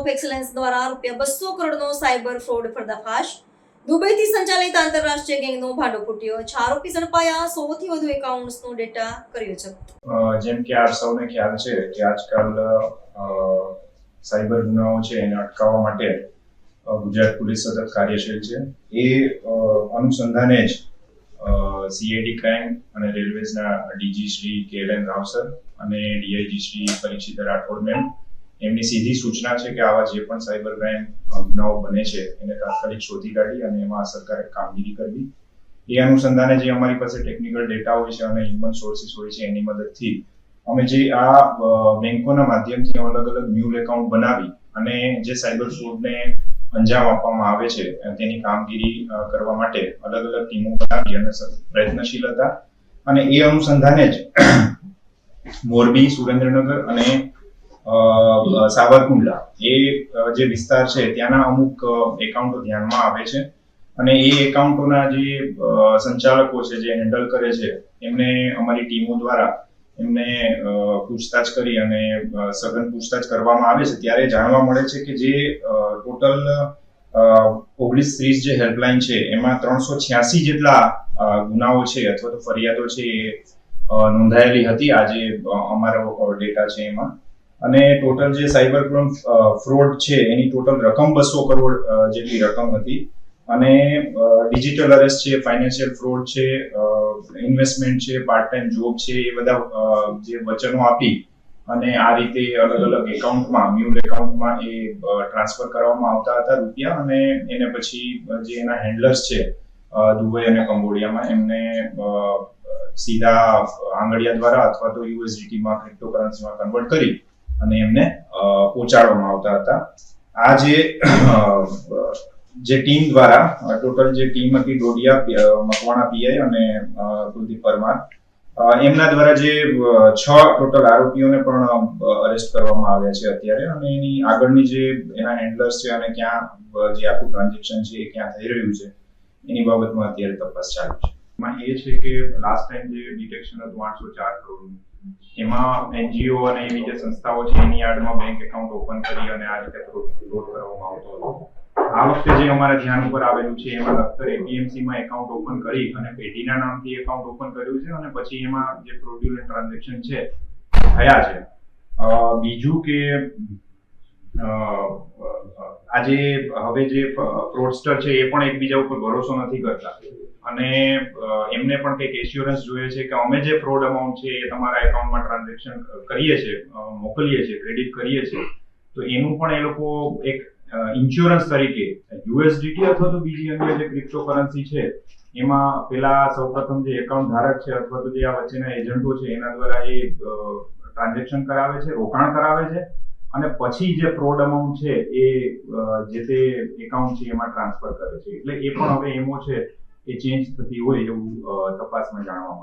Of excellence દ્વારા ₹200 કરોડનો cyber fraud પર્દાફાશ. દુબઈથી સંચાલિત આંતરરાષ્ટ્રીય ગેંગનો ભાંડો ફૂટ્યો. 6 આરોપી ઝડપાયા. 100થી વધુ એકાઉન્ટ્સનો ડેટા કર્યો જપ્ત. જેમ કે આપ સૌને ખ્યાલ છે કે આજકાલ સાયબર ગુનાઓ છે એને અટકાવવા માટે ગુજરાત પોલીસ સતત કાર્યશીલ છે. એ અનુસંધાને જ સીઆઈડી ક્રાઇમ અને રેલવેઝના ડીજી શ્રી KLN રાવસર અને ડીઆઈજી શ્રી પરીક્ષિત રાઠોડ મેમ એમની સીધી સૂચના છે કે આવા જે પણ સાયબર ક્રાઇમ ગુનાઓ બને છે એને તાત્કાલિક શોધી કાઢી અને એમાં અસરકારક કામગીરી કરવી. એ અનુસંધાને જે અમારી પાસે ટેકનિકલ ડેટા હોય છે અને હ્યુમન સોર્સિસ હોય છે એની મદદથી અમે જે આ બેંકોના માધ્યમથી અલગ અલગ મ્યુલ એકાઉન્ટ બનાવી અને જે સાયબર ફ્રોડને અંજામ આપવામાં આવે છે તેની કામગીરી કરવા માટે અલગ અલગ ટીમો બનાવી અને સતત પ્રયત્નશીલ હતા. અને એ અનુસંધાને જ મોરબી, સુરેન્દ્રનગર અને સાવરકુંડલા એ જે વિસ્તાર છે ત્યાંના અમુક એકાઉન્ટો ધ્યાનમાં આવે છે અને એ એકાઉન્ટોના જે સંચાલકો છે જે હેન્ડલ કરે છે એમને અમારી ટીમો દ્વારા એમને પૂછતાછ કરી અને સઘન પૂછતાછ કરવામાં આવે છે ત્યારે જાણવા મળે છે કે જે ટોટલ 1930 જે હેલ્પલાઇન છે એમાં 386 જેટલા ગુનાઓ છે અથવા તો ફરિયાદો છે એ નોંધાયેલી હતી. આજે અમારો ડેટા છે એમાં અને ટોટલ જે સાયબર ફ્રોડ છે એની ટોટલ રકમ 200 કરોડ જેટલી રકમ હતી અને ડિજિટલ અરેસ્ટ છે, ફાઇનાન્શિયલ ફ્રોડ છે, ઇન્વેસ્ટમેન્ટ છે, પાર્ટ ટાઈમ જોબ છે, એ બધા જે વચનો આપી અને આ રીતે અલગ અલગ એકાઉન્ટમાં મ્યુલ એકાઉન્ટમાં એ ટ્રાન્સફર કરવામાં આવતા હતા રૂપિયા અને એને પછી જે એના હેન્ડલર્સ છે દુબઈ અને કંબોડિયામાં એમને સીધા આંગળિયા દ્વારા અથવા તો યુએસડીટીમાં ક્રિપ્ટોકરન્સીમાં કન્વર્ટ કરી અને એમને પહોંચાડવામાં આવતા હતા. આ જે ટીમ દ્વારા ટોટલ જે ટીમ હતી ડોડિયા, મકવાણા પીઆઈ અને કુલદીપ પરમાર એમના દ્વારા જે 6 ટોટલ આરોપીઓને પણ અરેસ્ટ કરવામાં આવ્યા છે અત્યારે અને એની આગળની જે એના હેન્ડલર્સ છે અને ક્યાં જે આખું ટ્રાન્ઝેક્શન છે એ ક્યાં થઈ રહ્યું છે એની બાબતમાં અત્યારે તપાસ ચાલુ છે. એમાં એ છે કે લાસ્ટ ટાઈમ જે ડિટેક્શન હતું 804 કરોડનું એમાં એનજીઓ અને એવી જે સંસ્થાઓ છે એની આડમાં બેંક એકાઉન્ટ ઓપન કરી અને આ રીતે ફ્રોડ કરવામાં આવતો હતો. આ વખતે જે અમારા ધ્યાન ઉપર આવેલું છે એમાં લખતર એપીએમસીમાં એકાઉન્ટ ઓપન કરી અને પેઢીના નામથી એકાઉન્ટ ઓપન કર્યું છે અને પછી એમાં જે ફ્રોડ્યુલન્ટ ટ્રાન્ઝેક્શન છે થયા છે. બીજું કે આજે હવે જે ફ્રોડસ્ટર છે એ પણ એકબીજા ઉપર ભરોસો નથી કરતા અને એમને પણ કંઈક એશ્યોરન્સ જોઈએ છે કે અમે જે ફ્રોડ અમાઉન્ટ છે એ તમારા એકાઉન્ટમાં ટ્રાન્ઝેક્શન કરીએ છીએ, મોકલીએ છીએ, ક્રેડિટ કરીએ છીએ તો એનું પણ એ લોકો એક ઇન્સ્યોરન્સ તરીકે યુએસડીટી અથવા તો બીજી અન્ય જે ક્રિપ્ટોકરન્સી છે એમાં પેલા સૌપ્રથમ જે એકાઉન્ટ ધારક છે અથવા તો જે આ વચ્ચેના એજન્ટો છે એના દ્વારા એ ટ્રાન્ઝેક્શન કરાવે છે, રોકાણ કરાવે છે અને પછી જે ફ્રોડ અમાઉન્ટ છે એ જે તે એકાઉન્ટ છે એમાં ટ્રાન્સફર કરે છે. એટલે એ પણ હવે એમો છે એ ચેન્જ થતી હોય એવું તપાસમાં જાણવા મળે.